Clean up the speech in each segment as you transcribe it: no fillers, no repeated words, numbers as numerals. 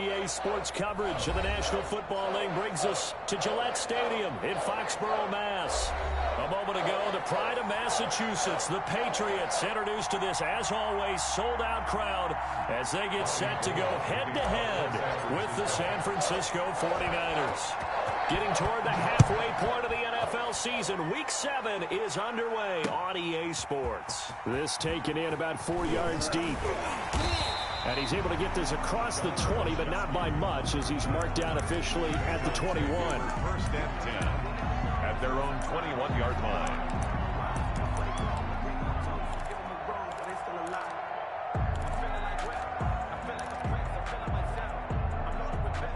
RDA Sports coverage of the National Football League brings us to Gillette Stadium in Foxborough, Mass. A moment ago, the pride of Massachusetts, the Patriots, introduced to this, as always, sold-out crowd as they get set to go head-to-head with the San Francisco 49ers. Getting toward the halfway point of the NFL season, Week 7 is underway on EA Sports. This taken in about 4 yards deep. And he's able to get this across the 20, but not by much, as he's marked down officially at the 21. First and 10 at their own 21-yard line.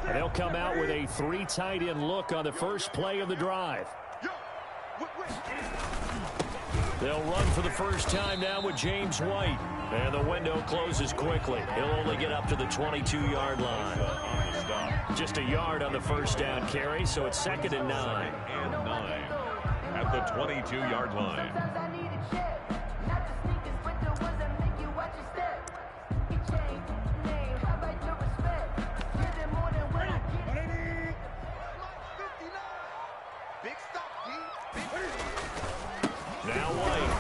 And they'll come out with a 3 tight end look on the first play of the drive. They'll run for the first time now with James White. And the window closes quickly. He'll only get up to the 22-yard line. Just a yard on the first down carry, so it's 2nd and 9. And 9 at the 22-yard line. Now White.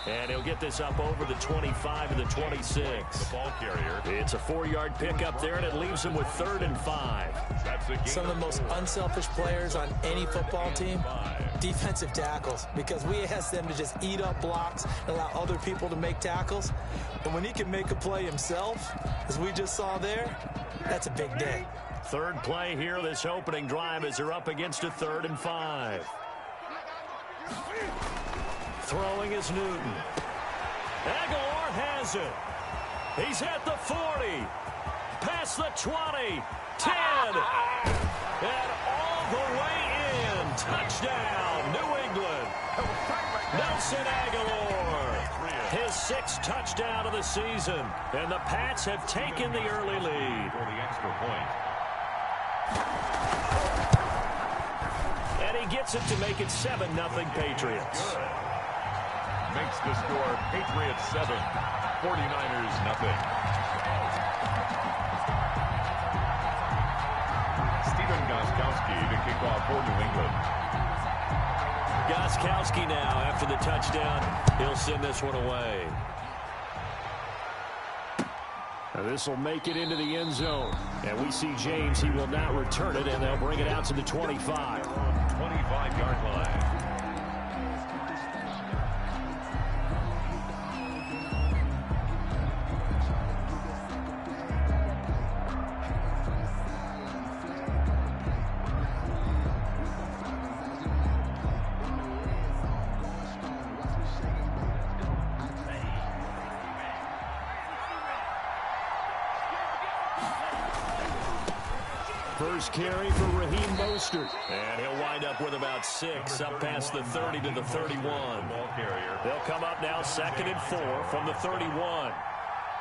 And he'll get this up over the 25 and the 26. The ball carrier. It's a 4-yard pickup there, and it leaves him with 3rd and 5. Some of the most unselfish players on any football team, defensive tackles, because we ask them to just eat up blocks and allow other people to make tackles. And when he can make a play himself, as we just saw there, that's a big day. Third play here, this opening drive, as they're up against a 3rd and 5. Throwing is Newton. Aguilar has it. He's at the 40. Past the 20. 10. And all the way in. Touchdown, New England. Nelson Aguilar. His 6th touchdown of the season. And the Pats have taken the early lead. For the extra point. And he gets it to make it 7-0 Patriots. Makes the score Patriots 7, 49ers nothing. Stephen Gostkowski to kick off for New England. Gostkowski now after the touchdown. He'll send this one away. This will make it into the end zone. And we see James. He will not return it, and they'll bring it out to the 25. 25-yard line. First carry for Raheem Mostert. And he'll wind up with about 6 up past the 30 to the 31. Ball carrier. They'll come up now 2nd and 4 from the 31.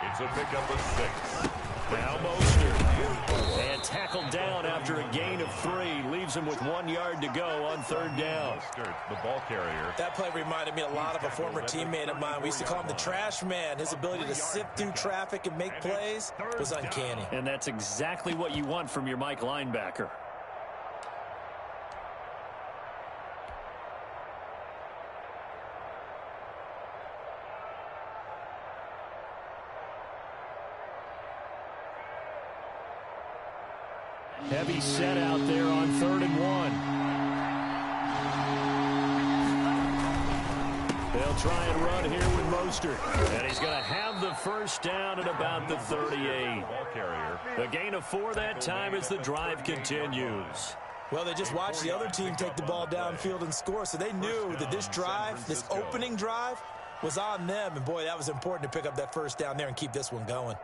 It's a pickup of 6. Now Mostert. And tackled down after a gain of 3. Leaves him with 1 yard to go on 3rd down. Mostert, the ball carrier. That play reminded me a lot of a former teammate of mine. We used to call him the trash man. His ability to sift through traffic and make plays was uncanny. And that's exactly what you want from your Mike linebacker. Heavy set out there on 3rd and 1. They'll try and run here with Mostert. And he's going to have the first down at about the 38. Ball carrier. A gain of 4 that time as the drive continues. Well, they just watched the other team take the ball downfield and score, so they knew that this drive, this opening drive, was on them. And, boy, that was important to pick up that first down there and keep this one going.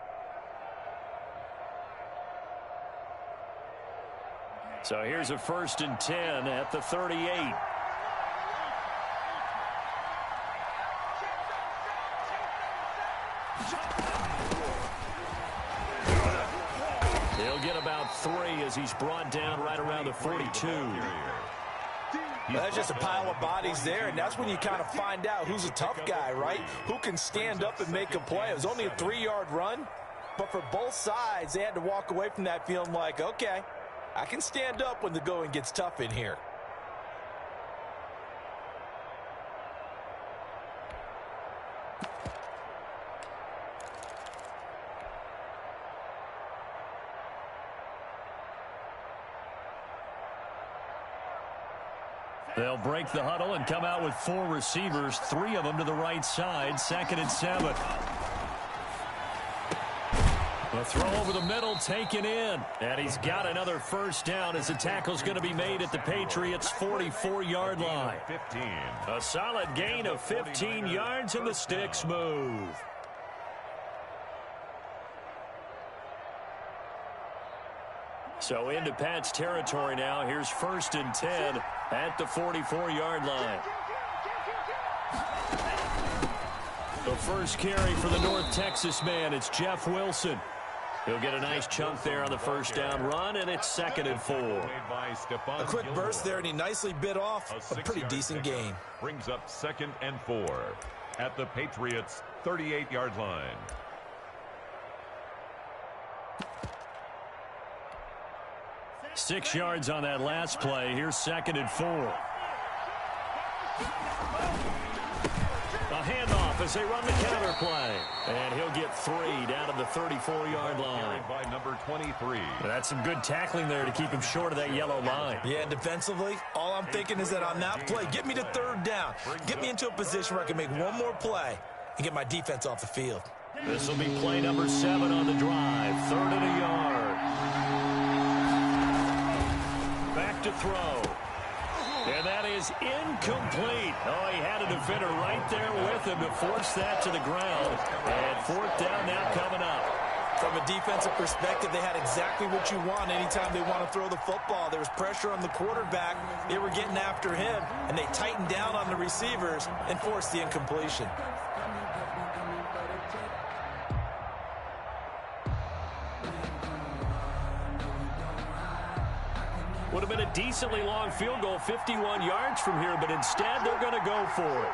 So here's a 1st and 10 at the 38. He'll get about 3 as he's brought down right around the 42. That's just a pile of bodies there, and that's when you kind of find out who's a tough guy, right? Who can stand up and make a play. It was only a 3-yard run, But for both sides, they had to walk away from that feeling like, okay, I can stand up when the going gets tough in here. They'll break the huddle and come out with 4 receivers, 3 of them to the right side, 2nd and 7. The throw over the middle taken in, and he's got another first down as the tackle's going to be made at the Patriots' 44-yard line. 15. A solid gain of 15 yards, and the sticks move. So into Pat's territory now. Here's 1st and 10 at the 44-yard line. The first carry for the North Texas man, it's Jeff Wilson. He'll get a nice chunk there on the first down run, and it's 2nd and 4. A quick burst there, and he nicely bit off a pretty decent gain. Brings up 2nd and 4 at the Patriots' 38-yard line. Six yards on that last play. Here's 2nd and 4. A handoff as they run the counter play. And he'll get 3 down to the 34-yard line. By number 23. That's some good tackling there to keep him short of that yellow line. Yeah, defensively, all I'm thinking is that on that play, get me to 3rd down. Get me into a position where I can make one more play and get my defense off the field. This will be play number 7 on the drive. 3rd and a yard. Back to throw. And that is incomplete. Oh, he had a defender right there with him to force that to the ground. And 4th down now coming up. From a defensive perspective, they had exactly what you want anytime they want to throw the football. There was pressure on the quarterback. They were getting after him, and they tightened down on the receivers and forced the incompletion. Would have been a decently long field goal, 51 yards from here, but instead they're going to go for it.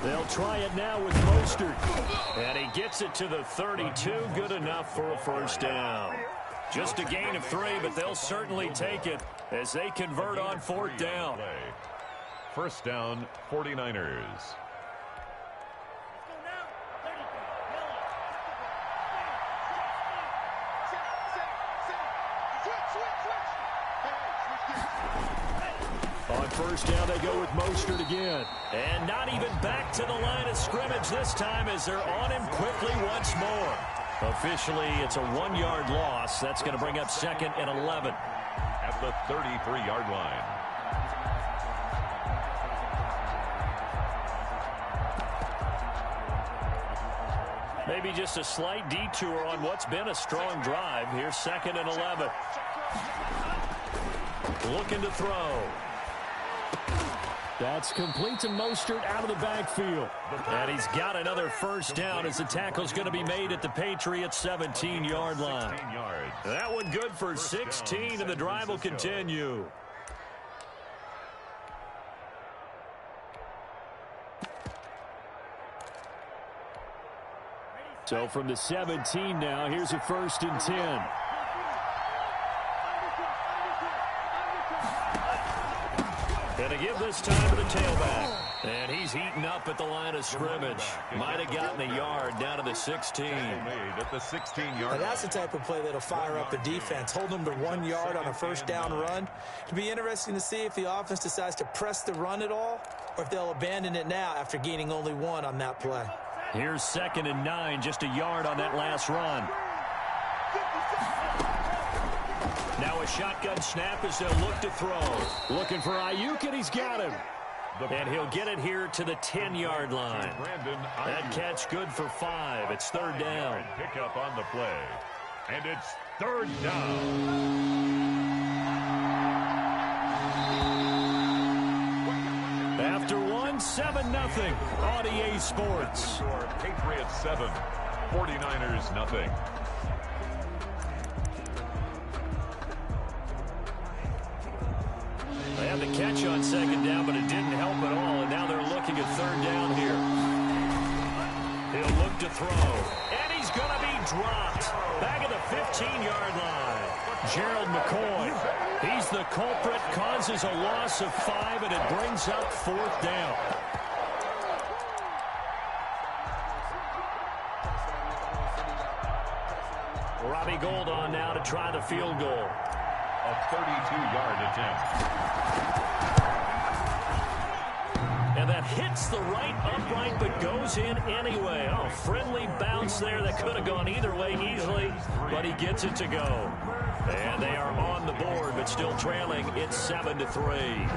They'll try it now with Mostert. And he gets it to the 32. Good enough for a first down. Just a gain of 3, but they'll certainly take it as they convert on 4th down. First down, 49ers. On first down, they go with Mostert again. And not even back to the line of scrimmage this time as they're on him quickly once more. Officially, it's a 1-yard loss. That's going to bring up 2nd and 11. At the 33-yard line. Maybe just a slight detour on what's been a strong drive. Here's 2nd and 11. Looking to throw. That's complete to Mostert out of the backfield. And he's got another first down as the tackle's going to be made at the Patriots' 17-yard line. That one good for 16, and the drive will continue. So from the 17 now, here's a 1st and 10. And to give this time to the tailback. And he's heating up at the line of scrimmage. Might have gotten a yard down to the 16. At the 16-yard line. That's the type of play that'll fire up the defense. Hold them to 1 yard on a first down run. It'll be interesting to see if the offense decides to press the run at all or if they'll abandon it now after gaining only 1 on that play. Here's 2nd and 9, just a yard on that last run. Now a shotgun snap as they'll look to throw. Looking for Ayuk, and he's got him. And he'll get it here to the 10-yard line. That catch good for 5. It's 3rd down. Pick up on the play. And it's 3rd down. After 7-0 on EA Sports. Patriots 7, 49ers 0. a catch on second down, but it didn't help at all, and now they're looking at third down here. He'll look to throw, and he's going to be dropped. Back at the 15-yard line. Gerald McCoy, he's the culprit, causes a loss of 5, and it brings up fourth down. Robbie Gould on now to try the field goal. A 32-yard attempt. And that hits the right upright but goes in anyway. Oh, friendly bounce there that could have gone either way easily, but he gets it to go. And they are on the board but still trailing. It's 7-3.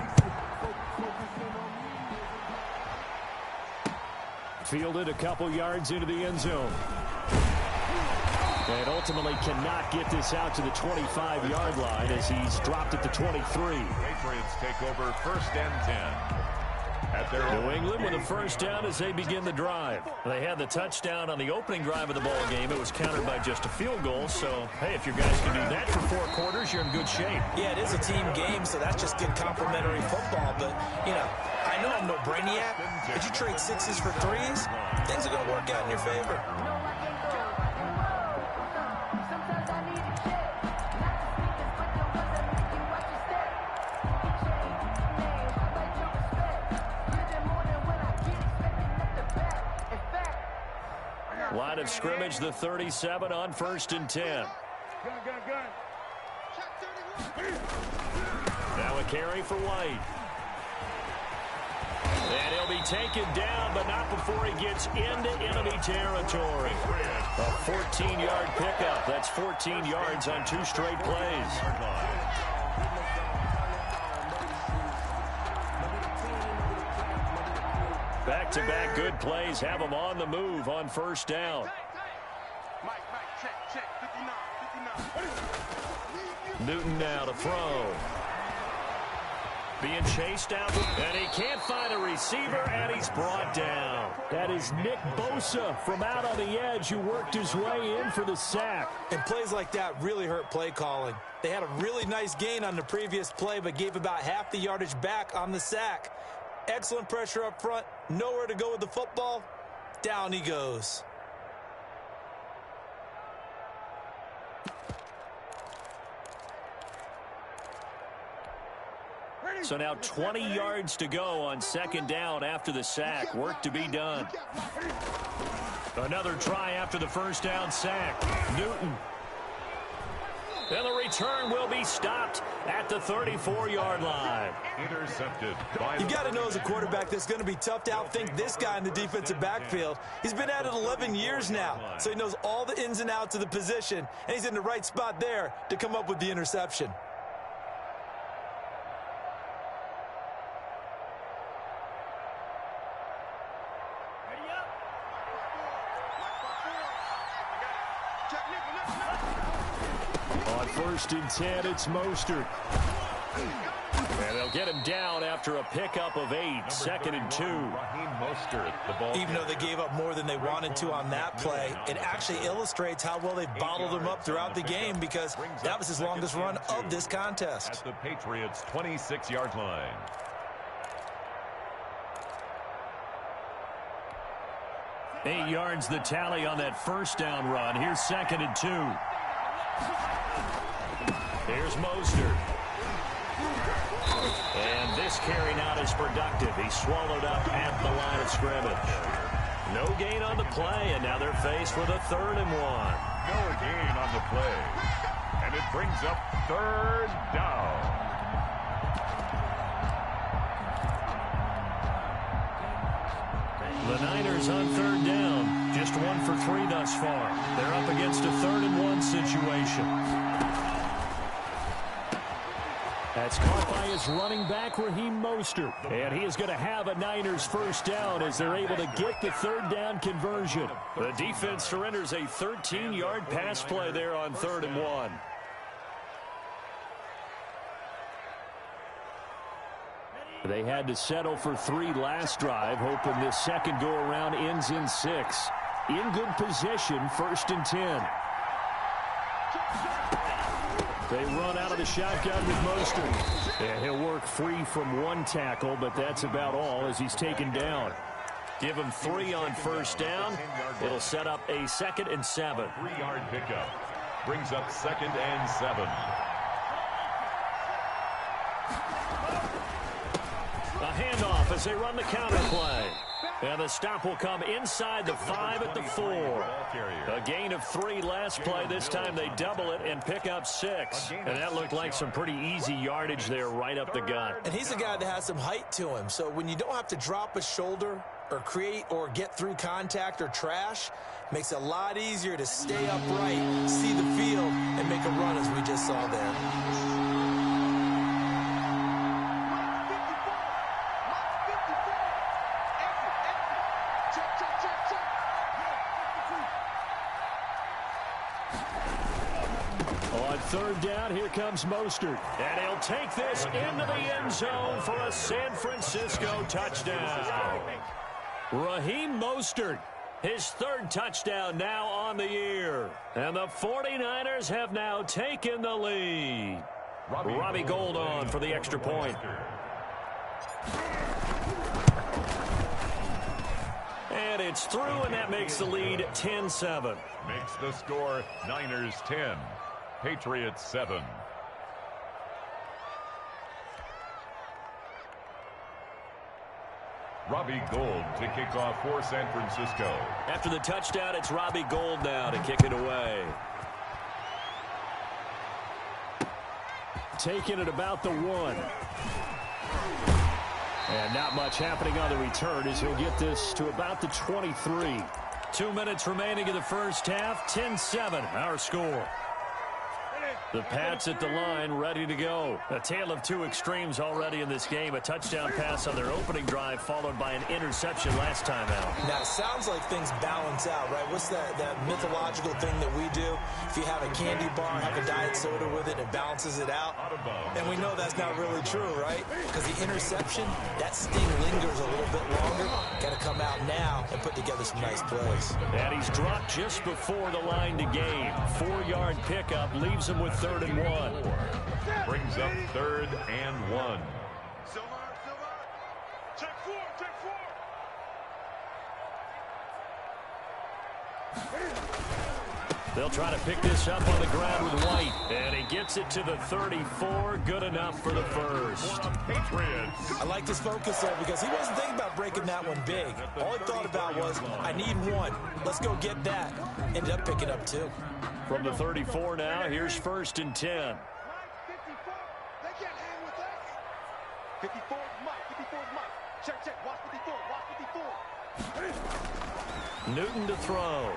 Fielded a couple yards into the end zone. And ultimately cannot get this out to the 25-yard line as he's dropped at the 23. Patriots take over first and 10. At their New England with a first down as they begin the drive. They had the touchdown on the opening drive of the ball game. It was countered by just a field goal. So, hey, if your guys can do that for 4 quarters, you're in good shape. Yeah, it is a team game, so that's just good complimentary football. But, you know, I know I'm no brainiac, but you trade 6s for 3s, things are going to work out in your favor. Line of scrimmage, the 37 on first and 10. Now a carry for White. And he'll be taken down, but not before he gets into enemy territory. A 14-yard pickup. That's 14 yards on 2 straight plays. Back-to-back good plays have them on the move on first down. Newton now to throw. Being chased out, and he can't find a receiver, and he's brought down. That is Nick Bosa from out on the edge who worked his way in for the sack. And plays like that really hurt play calling. They had a really nice gain on the previous play, but gave about half the yardage back on the sack. Excellent pressure up front, nowhere to go with the football. Down he goes. So now 20 yards to go on second down after the sack. Work to be done. Another try after the first down sack. Newton. And the return will be stopped at the 34-yard line. Intercepted. You've got to know as a quarterback that's going to be tough to outthink this guy in the defensive backfield. He's been at it 11 years now, so he knows all the ins and outs of the position, and he's in the right spot there to come up with the interception. First and 10, it's Mostert. And they'll get him down after a pickup of 8, second and 2. Even though they gave up more than they wanted to on that play, it actually illustrates how well they've bottled him up throughout the game because that was his longest run of this contest. At the Patriots' 26-yard line. Eight yards the tally on that first down run. Here's second and 2. Here's Mostert. And this carry not as productive. He's swallowed up at the line of scrimmage. No gain on the play, and now they're faced with a 3rd and 1. No gain on the play. And it brings up third down. The Niners on third down. Just 1 for 3 thus far. They're up against a 3rd and 1 situation. That's caught by his running back, Raheem Mostert. And he is going to have a Niners first down as they're able to get the 3rd down conversion. The defense surrenders a 13-yard pass play there on 3rd and 1. They had to settle for 3 last drive, hoping this second go-around ends in 6. In good position, 1st and 10. They run out of the shotgun with Mostert. And he'll work free from one tackle, but that's about all as he's taken down. Give him 3 on first down. It'll set up a 2nd and 7. 3-yard pickup. Brings up 2nd and 7. A handoff as they run the counter play. And the stop will come inside the 5 at the 4. A gain of 3 last play. This time they double it and pick up 6. And that looked like some pretty easy yardage there right up the gut. And he's a guy that has some height to him. So when you don't have to drop a shoulder or create or get through contact or trash, makes it a lot easier to stay upright, see the field, and make a run as we just saw there. Third down, here comes Mostert. And he'll take this into the end zone for a San Francisco touchdown. Raheem Mostert, his 3rd touchdown now on the year. And the 49ers have now taken the lead. Robbie Gould on for the extra point. And it's through, and that makes the lead 10-7. Makes the score Niners 10. Patriots 7. Robbie Gould to kick off for San Francisco. After the touchdown, it's Robbie Gould now to kick it away. Taking it about the 1. And not much happening on the return as he'll get this to about the 23. 2 minutes remaining in the first half. 10-7 our score. The Pats at the line, ready to go. A tale of 2 extremes already in this game. A touchdown pass on their opening drive, followed by an interception last time out. Now, it sounds like things balance out, right? What's that mythological thing that we do? If you have a candy bar, have a diet soda with it, it balances it out. And we know that's not really true, right? Because the interception, that sting lingers a little bit longer. Got to come out now and put together some nice plays. And he's dropped just before the line to gain. 4-yard pickup leaves him with 3rd and 1. Brings up 3rd and 1. They'll try to pick this up on the ground with White. And he gets it to the 34. Good enough for the first. Patriots. I like this focus there because he wasn't thinking about breaking that one big. All he thought about was, I need 1. Let's go get that. Ended up picking up 2. From the 34 now, here's 1st and 10. 54. They can't hang with us. 54 Mike. 54 Mike. Check. Watch 54. Watch 54. Newton to throw.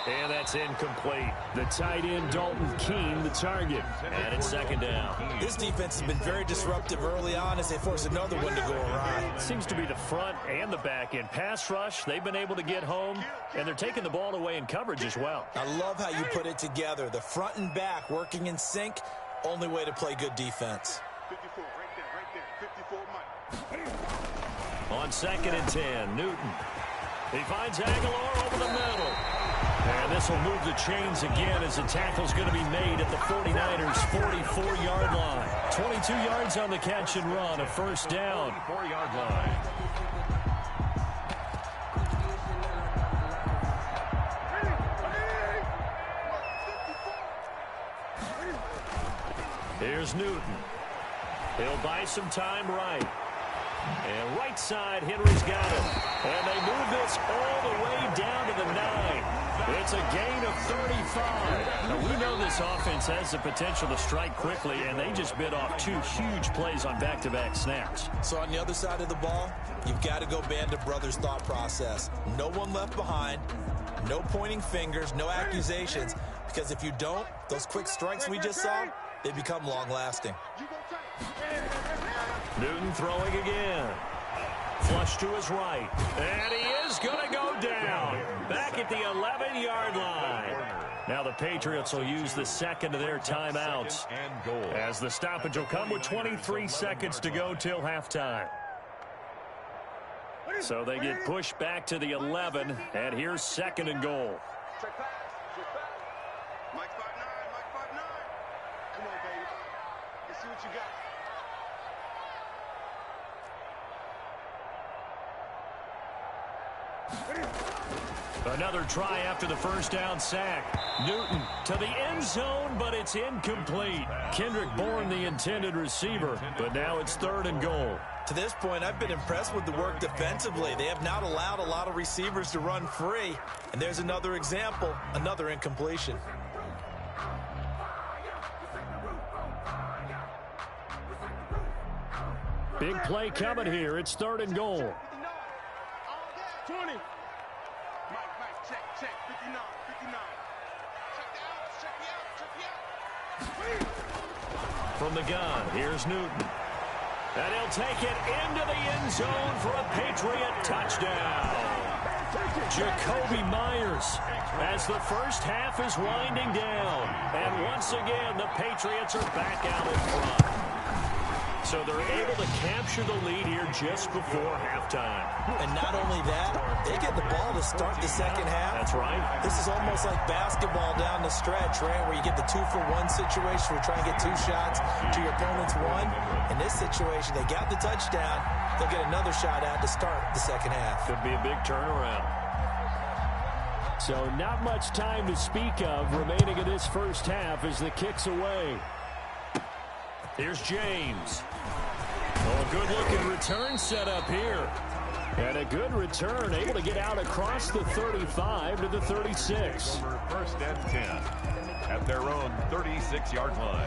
And that's incomplete. The tight end, Dalton Keene, the target. And it's 2nd down. This defense has been very disruptive early on as they force another one to go awry. Seems to be the front and the back end. Pass rush, they've been able to get home, and they're taking the ball away in coverage as well. I love how you put it together. The front and back working in sync, only way to play good defense. 54, right there. 54 Mike. On 2nd and 10, Newton. He finds Aguilar over the middle. And this will move the chains again as the tackle's going to be made at the 49ers' 44-yard line. 22 yards on the catch and run, a 1st down. 44-yard line. Here's Newton. He'll buy some time right. And right side, Henry's got it. And they move this all the way down to the 9. It's a gain of 35. Now, we know this offense has the potential to strike quickly, and they just bit off 2 huge plays on back-to-back snaps. So on the other side of the ball, you've got to go Band of Brothers thought process. No one left behind, no pointing fingers, no accusations, because if you don't, those quick strikes we just saw, they become long-lasting. Newton throwing again. Flush to his right. And he is going to go down. Back at the 11-yard line. Now the Patriots will use the 2nd of their timeouts as the stoppage will come with 23 seconds to go till halftime. So they get pushed back to the 11, and here's 2nd and goal. Check pass. Mike 5'9", Mike 5'9". see what you got. Another try after the first down sack. Newton to the end zone, but it's incomplete. Kendrick Bourne, the intended receiver, but now it's 3rd and goal. To this point, I've been impressed with the work defensively. They have not allowed a lot of receivers to run free. And there's another example, another incompletion. Big play coming here. It's 3rd and goal. 20. Mike, check, 59. Check me out. From the gun, here's Newton. And he'll take it into the end zone for a Patriot touchdown. Jacoby Myers as the first half is winding down. And once again, the Patriots are back out in front. So they're able to capture the lead here just before halftime. And not only that, they get the ball to start the second half. That's right. This is almost like basketball down the stretch, right, where you get the 2-for-1 situation where you try and get 2 shots to your opponent's 1. In this situation, they got the touchdown. They'll get another shot out to start the second half. Could be a big turnaround. So not much time to speak of remaining in this first half as the kick's away. Here's James. Oh, a good-looking return set up here. And a good return, able to get out across the 35 to the 36. First and 10 at their own 36-yard line.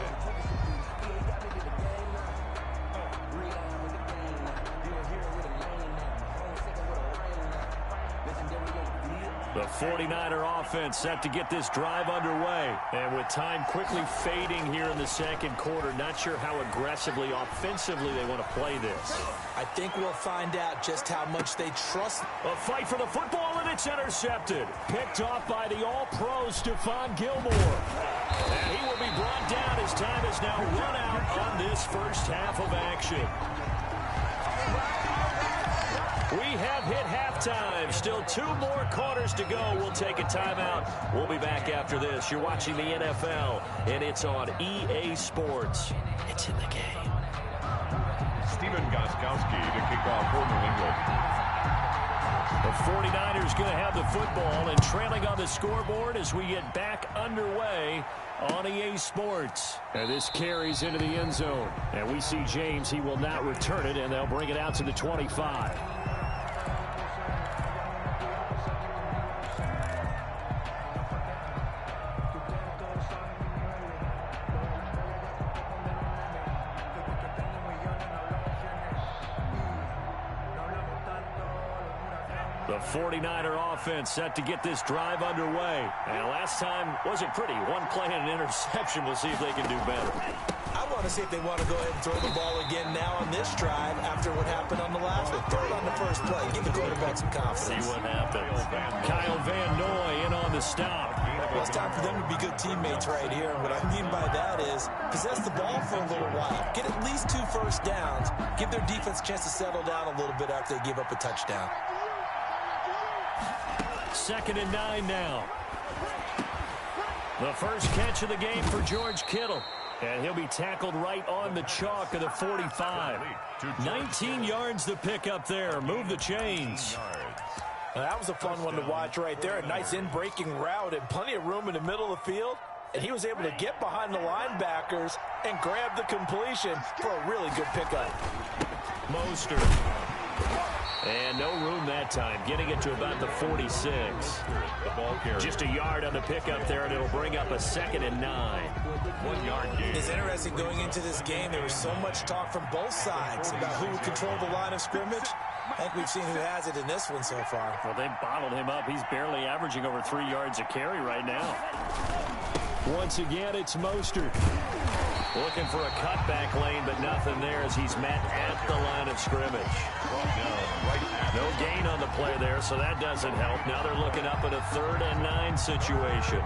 The 49er offense set to get this drive underway. And with time quickly fading here in the second quarter, not sure how aggressively, offensively they want to play this. I think we'll find out just how much they trust. A fight for the football, and it's intercepted. Picked off by the all-pro Stephon Gilmore. And he will be brought down as time has now run out on this first half of action. We have hit halftime. Still 2 more quarters to go. We'll take a timeout. We'll be back after this. You're watching the NFL, and it's on EA Sports. It's in the game. Stephen Gostkowski to kick off for New England. The 49ers going to have the football and trailing on the scoreboard as we get back underway on EA Sports. And this carries into the end zone. And we see James. He will not return it, and they'll bring it out to the 25. The 49er offense set to get this drive underway. And last time wasn't pretty. One play and an interception. We'll see if they can do better. I want to see if they want to go ahead and throw the ball again now on this drive after what happened on the last one. Throw it on the first play. Give the quarterback some confidence. See what happens. Kyle Van Noy in on the stop. Well, it's time for them to be good teammates right here. And what I mean by that is possess the ball for a little while. Get at least 2 first downs. Give their defense a chance to settle down a little bit after they give up a touchdown. 2nd and 9 now. The first catch of the game for George Kittle. And he'll be tackled right on the chalk of the 45. 19 yards to pick up there. Move the chains. Now, that was a fun one to watch right there. A nice in-breaking route and plenty of room in the middle of the field. And he was able to get behind the linebackers and grab the completion for a really good pickup. Mostert. And no room that time, getting it to about the 46. The ball carrier. Just a yard on the pickup there, and it'll bring up a 2nd and 9. 1 yard gain. It's interesting going into this game. There was so much talk from both sides about who would control the line of scrimmage. I think we've seen who has it in this one so far. Well, they bottled him up. He's barely averaging over 3 yards a carry right now. Once again, it's Mostert. Looking for a cutback lane, but nothing there as he's met at the line of scrimmage. No gain on the play there, so that doesn't help. Now they're looking up at a 3rd and 9 situation.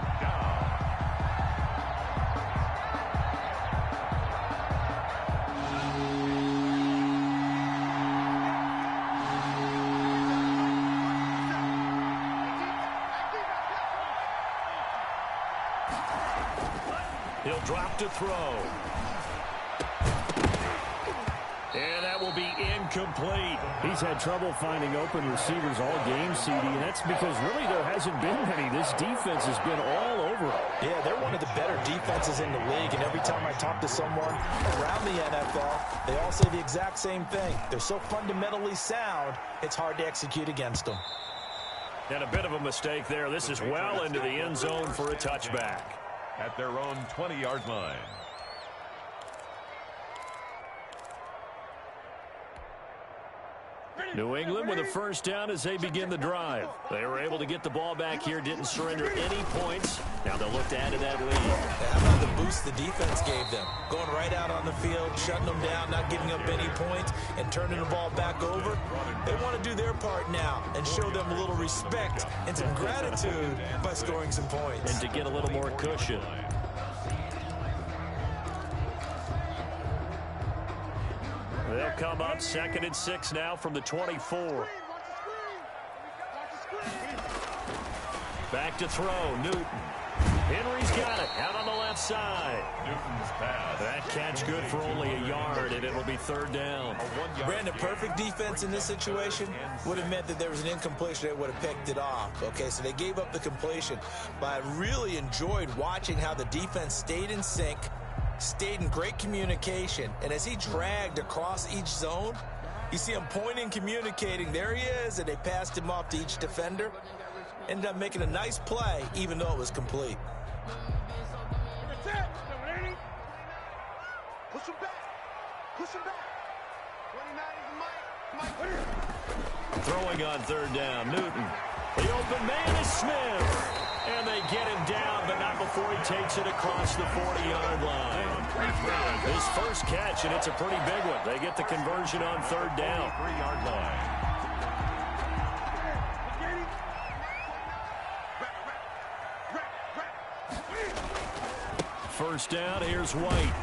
He'll drop to throw. And that will be incomplete. He's had trouble finding open receivers all game, CD, and that's because really there hasn't been many. This defense has been all over it. Yeah, they're one of the better defenses in the league, and every time I talk to someone around the NFL, they all say the exact same thing. They're so fundamentally sound, it's hard to execute against them. And a bit of a mistake there. This is well into the end zone for a touchback. At their own 20-yard line. New England with a first down as they begin the drive. They were able to get the ball back here, didn't surrender any points. Now they'll look to add to that lead. How about the boost the defense gave them? Going right out on the field, shutting them down, not giving up any points, and turning the ball back over. They want to do their part now and show them a little respect and some gratitude by scoring some points. And to get a little more cushion. They'll come up 2nd and 6 now from the 24. Back to throw, Newton. Henry's got it, out on the left side. Newton's pass. That catch good for only a yard, and it'll be 3rd down. Brandon, perfect defense in this situation would have meant that there was an incompletion. They would have picked it off. Okay, so they gave up the completion. But I really enjoyed watching how the defense stayed in sync, stayed in great communication, and as he dragged across each zone, you see him pointing, communicating. There he is, and they passed him off to each defender. Ended up making a nice play, even though it was complete. Push him back. Push him back. 29 is Mike. Throwing on 3rd down, Newton. The open man is Smith. And they get him down, but not before he takes it across the 40-yard line. His first catch, and it's a pretty big one. They get the conversion on 3rd down. 3-yard line. First down, here's White.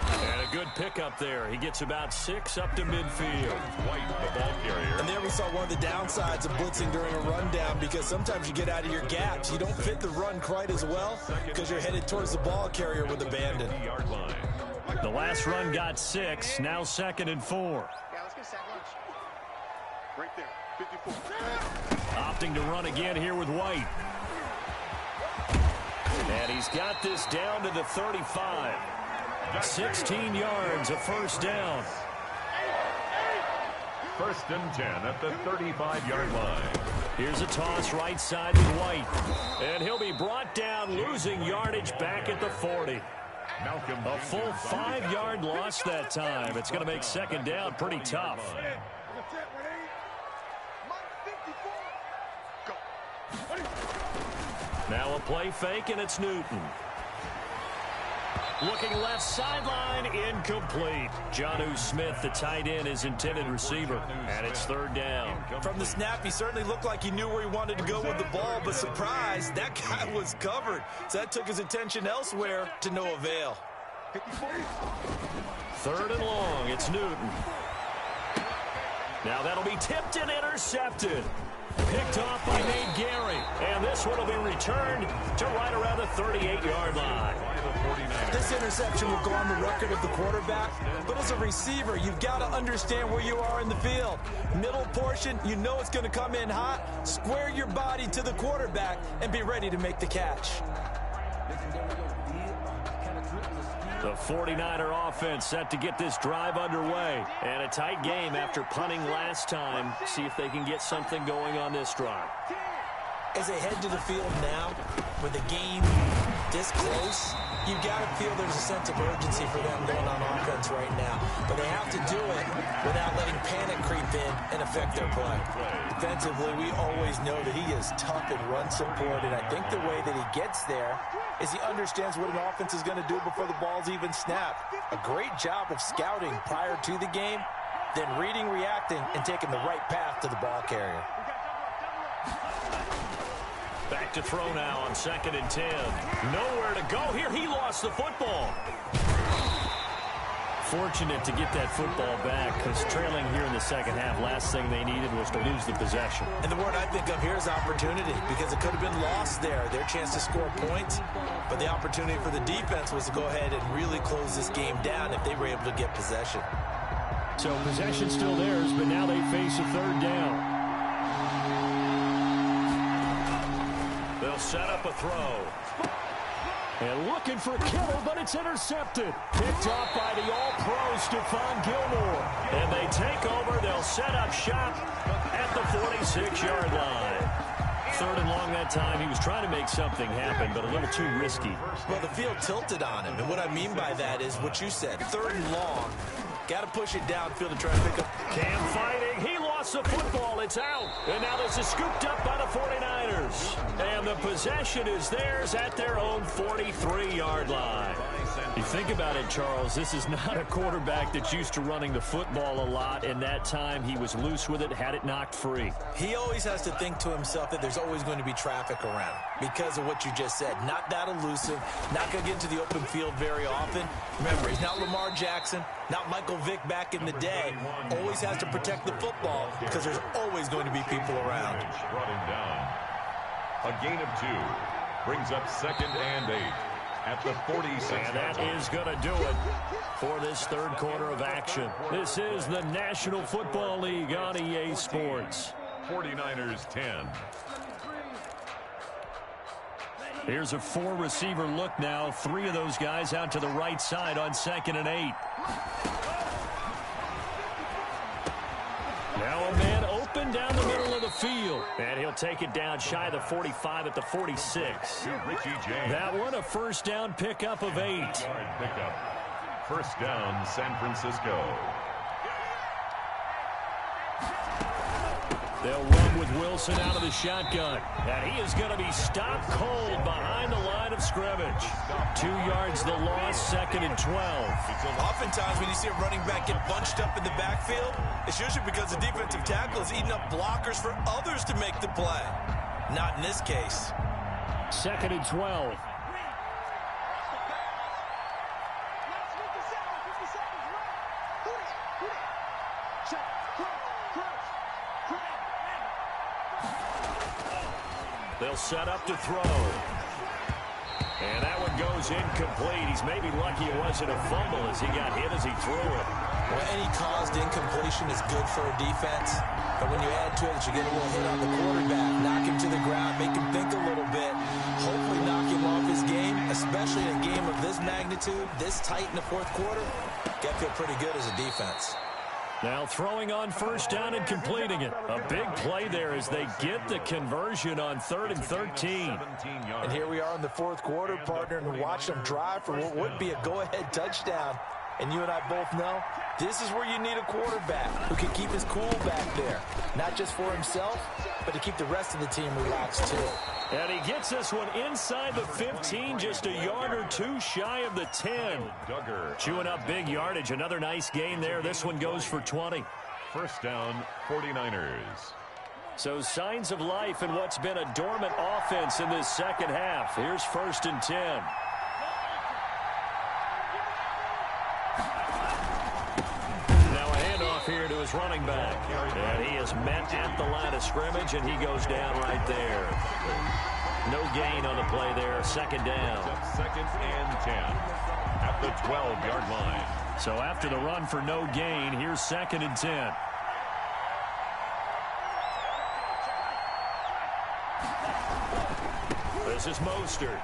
And a good pickup there. He gets about 6 up to midfield. White, the ball carrier. And there we saw one of the downsides of blitzing during a rundown, because sometimes you get out of your gaps. You don't fit the run quite as well because you're headed towards the ball carrier with abandon. The last run got 6, now 2nd and 4. Yeah, let's get sack lunch. Right there, 54. Opting to run again here with White. And he's got this down to the 35. 16 yards, a first down. 1st and 10 at the 35-yard line. Here's a toss right side to White. And he'll be brought down, losing yardage back at the 40. Malcolm. A full 5-yard loss that time. It's going to make 2nd down pretty tough. Now a play fake, and it's Newton. Looking left sideline, incomplete. Jonnu Smith, the tight end, is intended receiver, and it's 3rd down. From the snap, he certainly looked like he knew where he wanted to go with the ball, but surprise, that guy was covered. So that took his attention elsewhere to no avail. 3rd and long, it's Newton. Now that'll be tipped and intercepted. Picked off by Nate Gary. And this one will be returned to right around the 38-yard line. This interception will go on the record of the quarterback, but as a receiver, you've got to understand where you are in the field. Middle portion, you know it's going to come in hot. Square your body to the quarterback and be ready to make the catch. The 49er offense set to get this drive underway. And a tight game after punting last time. See if they can get something going on this drive. As they head to the field now, with the game this close, you've got to feel there's a sense of urgency for them going on offense right now. But they have to do it without letting panic creep in and affect their play. Defensively, we always know that he is tough in run support, and I think the way that he gets there is he understands what an offense is going to do before the ball's even snapped. A great job of scouting prior to the game, then reading, reacting, and taking the right path to the ball carrier. Back to throw now on 2nd and 10. Nowhere to go here. He lost the football. Fortunate to get that football back, because trailing here in the second half, last thing they needed was to lose the possession. And the word I think of here is opportunity, because it could have been lost there, their chance to score points. But the opportunity for the defense was to go ahead and really close this game down if they were able to get possession. So possession still theirs, but now they face a third down. They'll set up a throw. And looking for Kittle, but it's intercepted. Picked off by the all-pro Stephon Gilmore. And they take over. They'll set up shop at the 46-yard line. Third and long that time. He was trying to make something happen, but a little too risky. Well, the field tilted on him, and what I mean by that is what you said. Third and long. Got to push it downfield to try and pick up. Cam fighting. He lost the football. It's out. And now this is scooped up by the 49ers. And the possession is theirs at their own 43-yard line. You think about it, Charles, this is not a quarterback that's used to running the football a lot, and that time he was loose with it, had it knocked free. He always has to think to himself that there's always going to be traffic around because of what you just said. Not that elusive, not going to get into the open field very often. Remember, he's not Lamar Jackson, not Michael Vick back in the day. Always has to protect the football because there's always going to be people around. Brought him down. A gain of 2 brings up 2nd and 8 at the 46. And that is going to do it for this third quarter of action. This is the National Football League on EA Sports. 49ers 10. Here's a 4-receiver look now. 3 of those guys out to the right side on 2nd and 8. Now a man open down the middle of the field. And he'll take it down shy of the 45 at the 46. Richie James. That one a first down pickup of 8. Pickup. First down, San Francisco. They'll run with Wilson out of the shotgun. And he is going to be stopped cold behind the line of scrimmage. 2 yards the loss, 2nd and 12. Oftentimes when you see a running back get bunched up in the backfield, it's usually because the defensive tackle is eating up blockers for others to make the play. Not in this case. 2nd and 12. They'll set up to throw. And that one goes incomplete. He's maybe lucky it wasn't a fumble as he got hit as he threw it. Well, any caused incompletion is good for a defense. But when you add to it that you get a little hit on the quarterback, knock him to the ground, make him think a little bit, hopefully knock him off his game, especially in a game of this magnitude, this tight in the fourth quarter, got to feel pretty good as a defense. Now throwing on first down and completing it. A big play there as they get the conversion on 3rd and 13. And here we are in the fourth quarter, partner, and watch them drive for what would be a go-ahead touchdown. And you and I both know this is where you need a quarterback who can keep his cool back there. Not just for himself, but to keep the rest of the team relaxed too. And he gets this one inside the 15, just a yard or 2 shy of the 10. Chewing up big yardage. Another nice gain there. This one goes for 20. First down, 49ers. So signs of life in what's been a dormant offense in this second half. Here's 1st and 10. Here to his running back. And he is met at the line of scrimmage, and he goes down right there. No gain on the play there. 2nd down. 2nd and 10 at the 12-yard line. So after the run for no gain, here's 2nd and 10. This is Mostert.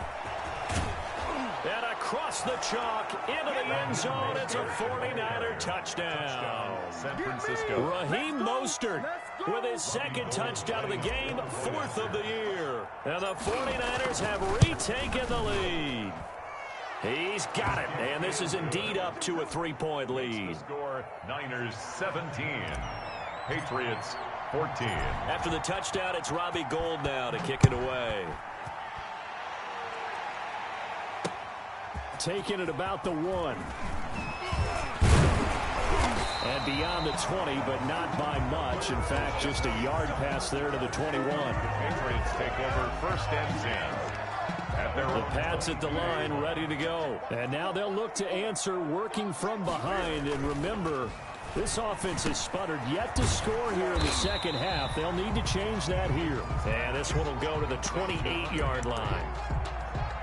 And across the chalk, into the end zone, it's a 49er touchdown. San Francisco. Raheem Mostert with his 2nd touchdown of the game, 4th of the year. And the 49ers have retaken the lead. He's got it, and this is indeed up to a 3-point lead. Score, Niners 17, Patriots 14. After the touchdown, it's Robbie Gould now to kick it away. Taking it about the 1. And beyond the 20, but not by much. In fact, just a yard pass there to the 21. Patriots take over 1st and 10. The Pats at the line, ready to go. And now they'll look to answer working from behind. And remember, this offense has sputtered yet to score here in the second half. They'll need to change that here. And this one will go to the 28-yard line.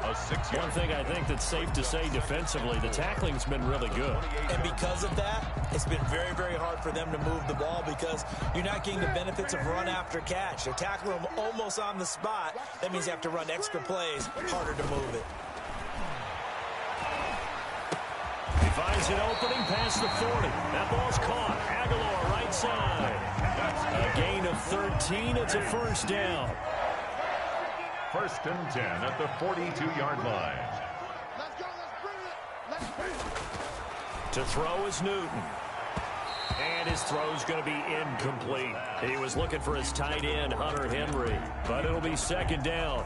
A 6-yard. One thing I think that's safe to say defensively, the tackling's been really good. And because of that, it's been very, very hard for them to move the ball because you're not getting the benefits of run after catch. They're tackling them almost on the spot. That means you have to run extra plays, harder to move it. He finds an opening past the 40. That ball's caught. Aguilar right side. A gain of 13. It's a first down. 1st and 10 at the 42-yard line. Let's go. Let's bring it. To throw is Newton. And his throw's going to be incomplete. He was looking for his tight end, Hunter Henry. But it'll be 2nd down.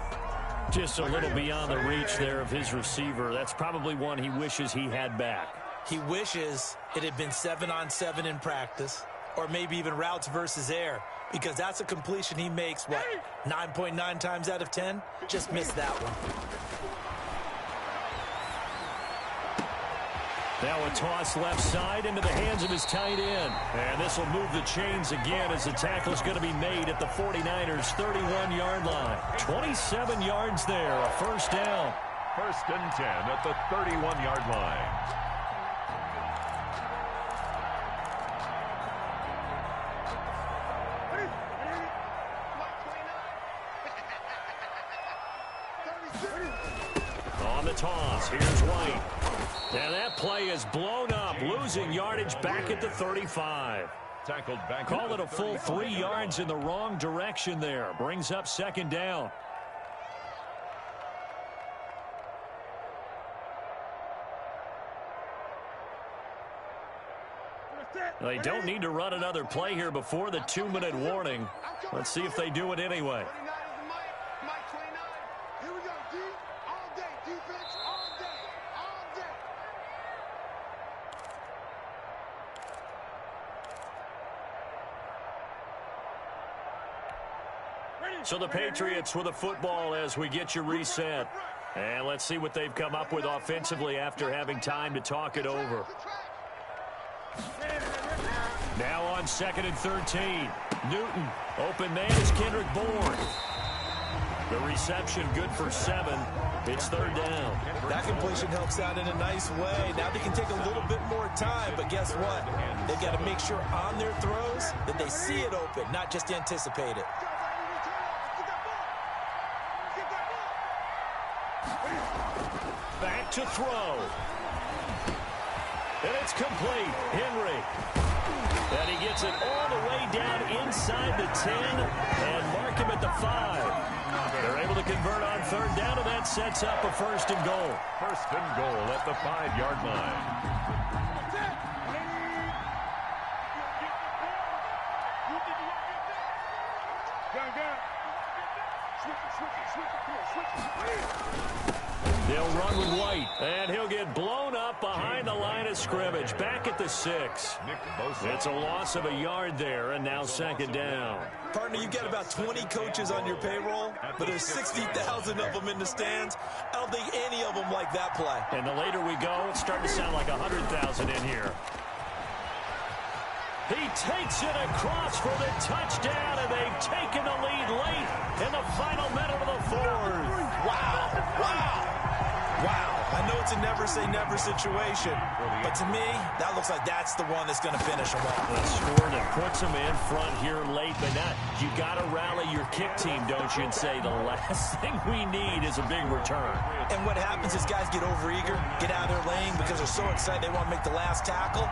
Just a little beyond the reach there of his receiver. That's probably one he wishes he had back. He wishes it had been 7-on-7 in practice, or maybe even routes versus air, because that's a completion he makes, 9.9 times out of 10? Just missed that one. Now a toss left side into the hands of his tight end. And this will move the chains again as the tackle's going to be made at the 49ers' 31-yard line. 27 yards there, a first down. 1st and 10 at the 31-yard line. On the toss, here's White. And that play is blown up, losing yardage back at the 35. Tackled back. Call it a full 3 yards in the wrong direction there. Brings up 2nd down. They don't need to run another play here before the 2-minute warning. Let's see if they do it anyway. So the Patriots with the football as we get you reset. And let's see what they've come up with offensively after having time to talk it over. Now on 2nd and 13. Newton, open man is Kendrick Bourne. The reception good for 7. It's 3rd down. That completion helps out in a nice way. Now they can take a little bit more time, but guess what? They've got to make sure on their throws that they see it open, not just anticipate it. Back to throw. And it's complete. Henry. And he gets it all the way down inside the 10 and mark him at the 5. They're able to convert on 3rd down, and that sets up a 1st and goal. 1st and goal at the 5-yard line. They'll run with White, and he'll get blown up behind the line of scrimmage. Back at the 6. It's a loss of a yard there, and now 2nd down. Partner, you've got about 20 coaches on your payroll, but there's 60,000 of them in the stands. I don't think any of them like that play. And the later we go, it's starting to sound like 100,000 in here. He takes it across for the touchdown, and they've taken the lead late in the final minute of the 4th. Wow. Wow. Wow. I know it's a never-say-never situation, but to me, that looks like that's the one that's going to finish them off. The score that puts them in front here late, but not. You got to rally your kick team, don't you, and say the last thing we need is a big return. And what happens is guys get overeager, get out of their lane because they're so excited they want to make the last tackle.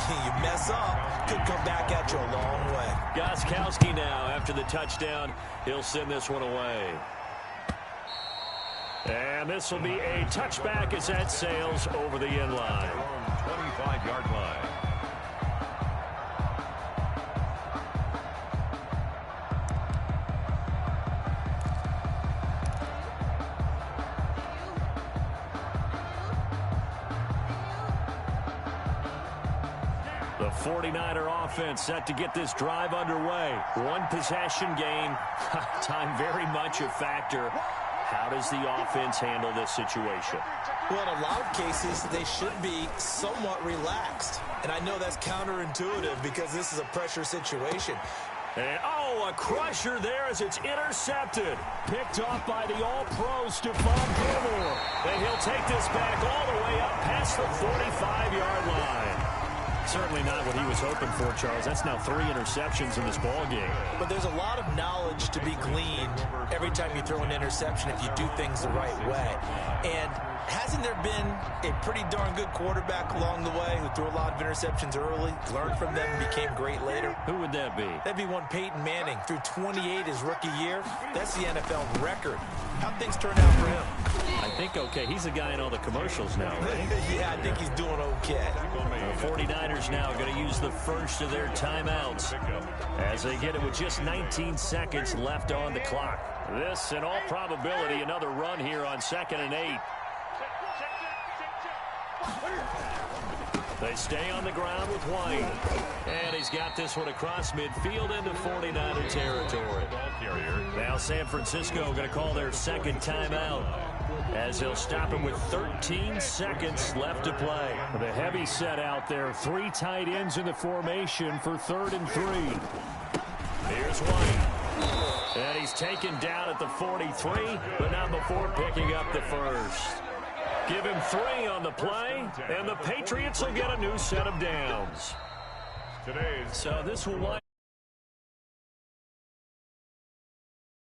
You mess up, could come back at you a long way. Gostkowski now, after the touchdown, he'll send this one away. And this will be a touchback as that sails over the end line. 25-yard line. The 49er offense set to get this drive underway. One possession game. Time very much a factor. How does the offense handle this situation? Well, in a lot of cases, they should be somewhat relaxed. And I know that's counterintuitive because this is a pressure situation. And, oh, Oh, a crusher there as it's intercepted. Picked off by the All-Pro Stephon Gilmore. And he'll take this back all the way up past the 45-yard line. Certainly not what he was hoping for, Charles. That's now 3 interceptions in this ball game. But there's a lot of knowledge to be gleaned every time you throw an interception if you do things the right way. And hasn't there been a pretty darn good quarterback along the way who threw a lot of interceptions early, learned from them, and became great later? Who would that be? That'd be one Peyton Manning. Threw 28 his rookie year. That's the NFL record. How'd things turn out for him? I think okay. He's a guy in all the commercials now, right? Yeah, I think he's doing okay. The 49ers now going to use the first of their timeouts as they get it with just 19 seconds left on the clock. This, in all probability, another run here on 2nd and 8. They stay on the ground with White. And he's got this one across midfield into 49er territory. Now San Francisco going to call their second timeout as they'll stop him with 13 seconds left to play. The heavy set out there. 3 tight ends in the formation for 3rd and 3. Here's White. And he's taken down at the 43, but not before picking up the first. Give him 3 on the play, and the Patriots will get a new set of downs. So this will wind